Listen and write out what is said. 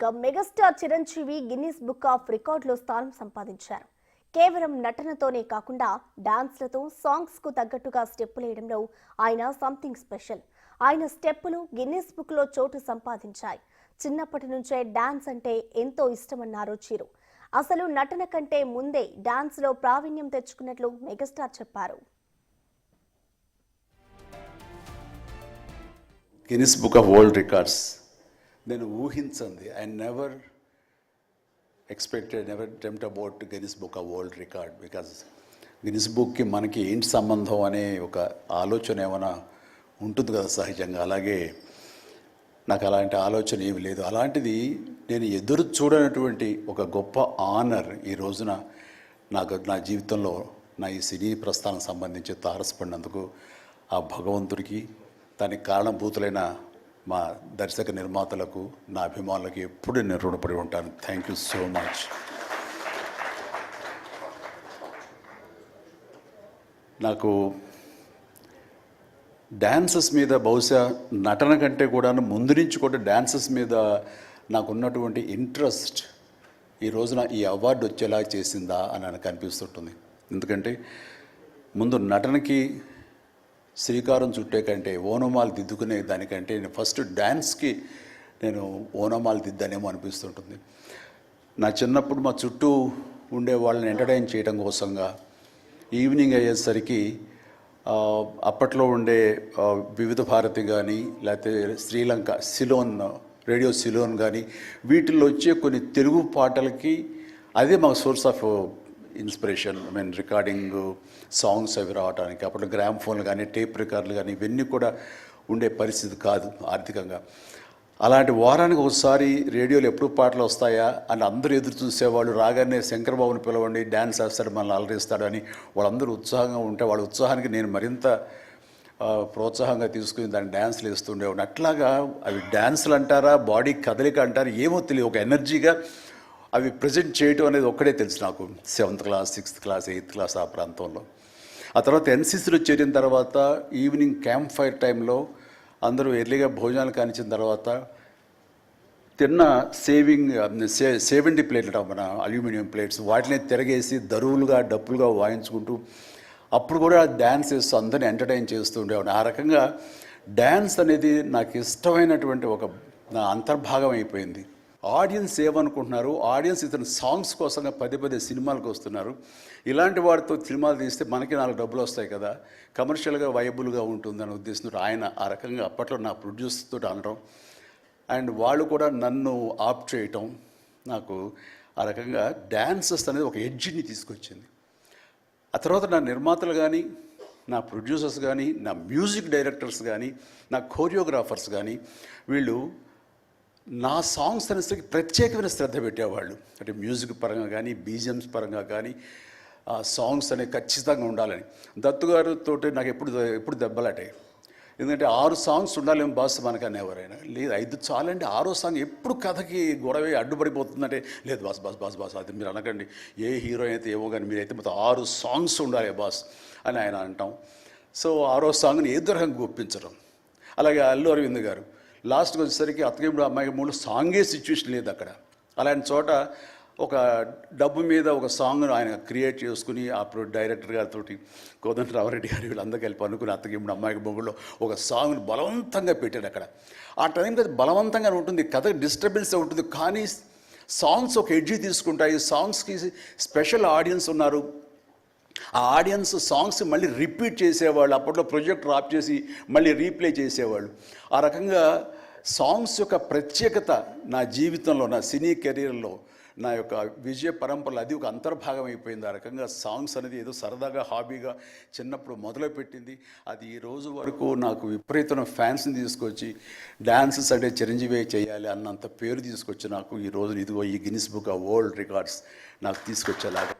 ఇక megastar Chiranjeevi Guinness Book of రికార్డులో స్థానం సంపాదించారు. కేవలం నటనతోనే కాకుండా డాన్స్లతో సాంగ్స్ కు తగ్గట్టుగా స్టెప్పులు వేయడంలో ఆయన సంథింగ్ స్పెషల్. ఆయన స్టెప్పులు గిన్నిస్ బుక్ లో చోటు సంపాదించాయి. చిన్నప్పటి నుంచే డాన్స్ అంటే ఎంతో ఇష్టమన్నారు చిరు. అసలు నటన కంటే ముందే డాన్స్ లో ప్రావీణ్యం తెచ్చుకున్నట్లు మెగాస్టార్ చెప్పారు. Guinness Book of World Records నేను ఊహించింది. I never expected, never dreamed about Guinness Book of World Record. Because Guinness బుక్కి మనకి ఏంటి సంబంధం అనే ఒక ఆలోచన ఏమైనా ఉంటుంది కదా సహజంగా. అలాగే నాకు అలాంటి ఆలోచన ఏమి లేదు. అలాంటిది నేను ఎదురు చూడనటువంటి ఒక గొప్ప ఆనర్ ఈ రోజున నా జీవితంలో నా ఈ సినీ ప్రస్థానం సంబంధించి తారసపడినందుకు ఆ భగవంతుడికి, దానికి కారణభూతులైన మా దర్శక నిర్మాతలకు, నా అభిమానులకు ఎప్పుడు నేను రుణపడి ఉంటాను. Thank you so much. నాకు డ్యాన్సెస్ మీద బహుశా నటన కంటే కూడా ముందు నుంచి కూడా డ్యాన్సెస్ మీద నాకున్నటువంటి ఇంట్రెస్ట్ ఈ రోజున ఈ అవార్డు వచ్చేలా చేసిందా అని నాకు అనిపిస్తుంటుంది. ఎందుకంటే ముందు నటనకి శ్రీకారం చుట్టే కంటే ఓనమాలు దిద్దుకునే దానికంటే నేను ఫస్ట్ డ్యాన్స్కి నేను ఓనమాలు దిద్దానేమో అనిపిస్తుంటుంది. నా చిన్నప్పుడు మా చుట్టూ ఉండే వాళ్ళని ఎంటర్టైన్ చేయడం కోసంగా ఈవినింగ్ అయ్యేసరికి అప్పట్లో ఉండే వివిధ భారతి కానీ, లేకపోతే శ్రీలంక సిలోన్, రేడియో సిలోన్ కానీ, వీటిల్లో వచ్చే కొన్ని తెలుగు పాటలకి అదే మాకు source of inspiration. I mean recording songs అవి రావడానికి. అప్పుడు గ్రామ్ ఫోన్లు కానీ, టేప్ రికార్డులు కానీ ఇవన్నీ కూడా ఉండే పరిస్థితి కాదు ఆర్థికంగా. అలాంటి వారానికి ఒకసారి రేడియోలో ఎప్పుడు పాటలు వస్తాయా అని అందరూ ఎదురు చూసేవాళ్ళు. రాగానే శంకర్బాబుని పిలవండి, డ్యాన్స్ వేస్తాడు, మనల్ని అలరిస్తాడు అని వాళ్ళందరూ ఉత్సాహంగా ఉంటే వాళ్ళ ఉత్సాహానికి నేను మరింత ప్రోత్సాహంగా తీసుకుని దాన్ని డ్యాన్స్లు వేస్తుండేవాడిని. అట్లాగా అవి డ్యాన్సులు అంటారా, బాడీ కదలిక అంటారా ఏమో తెలియదు, ఒక ఎనర్జీగా అవి ప్రజెంట్ చేయటం అనేది ఒక్కడే తెలుసు నాకు. 7th class, 6th class, 8th class ఆ ప్రాంతంలో. ఆ తర్వాత ఎన్సీసీలో చేరిన తర్వాత ఈవినింగ్ క్యాంప్ ఫైర్ టైంలో అందరూ ఎర్లీగా భోజనాలు కానిచ్చిన తర్వాత తిన్న 70 ప్లేట్లు మన అల్యూమినియం ప్లేట్స్, వాటిని తిరగేసి దరువులుగా డప్పులుగా వాయించుకుంటూ అప్పుడు కూడా డ్యాన్స్ వేస్తూ అందరిని ఎంటర్టైన్ చేస్తూ ఉండేవాడిని. ఆ రకంగా డ్యాన్స్ అనేది నాకు ఇష్టమైనటువంటి ఒక నా అంతర్భాగం అయిపోయింది. ఆడియన్స్ ఏమనుకుంటున్నారు, ఆడియన్స్ ఇతను సాంగ్స్ కోసంగా పదే సినిమాలకు వస్తున్నారు. ఇలాంటి వాటితో సినిమాలు తీస్తే మనకి 4 డబ్బులు వస్తాయి కదా, కమర్షియల్గా వైబుల్గా ఉంటుందని ఉద్దేశంతో ఆయన ఆ రకంగా అప్పట్లో నా ప్రొడ్యూసర్ తోటి అనడం, అండ్ వాళ్ళు కూడా నన్ను ఆప్ చేయటం నాకు ఆ రకంగా డ్యాన్సెస్ అనేది ఒక ఎడ్జిని తీసుకొచ్చింది. ఆ తర్వాత నా నిర్మాతలు కానీ, నా ప్రొడ్యూసర్స్ కానీ, నా మ్యూజిక్ డైరెక్టర్స్ కానీ, నా కోరియోగ్రాఫర్స్ కానీ వీళ్ళు నా సాంగ్స్ అనేసరికి ప్రత్యేకమైన శ్రద్ధ పెట్టేవాళ్ళు. అంటే మ్యూజిక్ పరంగా కానీ, బీజిఎమ్స్ పరంగా కానీ ఆ సాంగ్స్ అనేవి ఖచ్చితంగా ఉండాలని. దత్తు గారితో నాకు ఎప్పుడు దెబ్బలాటాయి. ఎందుకంటే 6 సాంగ్స్ ఉండాలేమో బాస్ మనకని ఎవరైనా, లేదు 5 చాలండి, 6వ సాంగ్ ఎప్పుడు కథకి గొడవ అడ్డుపడిపోతుందంటే, లేదు బాస్ బాస్ బాస్ బాస్ అది మీరు అనకండి, ఏ హీరో అయితే ఏమో కానీ మీరైతే మొత్తం 6 సాంగ్స్ ఉండాలి బాస్ అని ఆయన అంటాం. సో 6వ సాంగ్ని ఏ రకంగా ఒప్పించడం. అలాగే అల్లు అరవింద్ గారు లాస్ట్కి వచ్చేసరికి అత్తగేముడు అమ్మాయికి 3 సాంగే సిచ్యువేషన్ లేదు అక్కడ. అలాంటి చోట ఒక డబ్బు మీద ఒక సాంగ్ను ఆయన క్రియేట్ చేసుకుని అప్పుడు డైరెక్టర్ గారితో కోదండరామరెడ్డి గారు వీళ్ళందరూ కలిపి అనుకుని అత్తగేముడు అమ్మాయికి మొగుళ్ళు ఒక సాంగ్ను బలవంతంగా పెట్టాడు అక్కడ. ఆ టైంలో బలవంతంగా ఉంటుంది, కథ డిస్టర్బెన్స్ ఉంటుంది, కానీ సాంగ్స్ ఒక ఎడ్జి తీసుకుంటాయి. సాంగ్స్కి స్పెషల్ ఆడియన్స్ ఉన్నారు. ఆ ఆడియన్స్ సాంగ్స్ మళ్ళీ రిపీట్ చేసేవాళ్ళు. అప్పట్లో ప్రొజెక్టర్ ఆఫ్ చేసి మళ్ళీ రీప్లే చేసేవాళ్ళు. ఆ రకంగా సాంగ్స్ యొక్క ప్రత్యేకత నా జీవితంలో, నా సినీ కెరీర్లో, నా యొక్క విజయ పరంపరలో అది ఒక అంతర్భాగం అయిపోయింది. ఆ రకంగా సాంగ్స్ అనేది ఏదో సరదాగా హాబీగా చిన్నప్పుడు మొదలుపెట్టింది. అది ఈ రోజు వరకు నాకు విపరీతమైన ఫ్యాన్స్ని తీసుకొచ్చి డ్యాన్సెస్ అంటే చిరంజీవి చేయాలి అన్నంత పేరు తీసుకొచ్చి నాకు ఈ రోజు ఇదిగో ఈ Guinness Book of World records నాకు తీసుకొచ్చేలాగా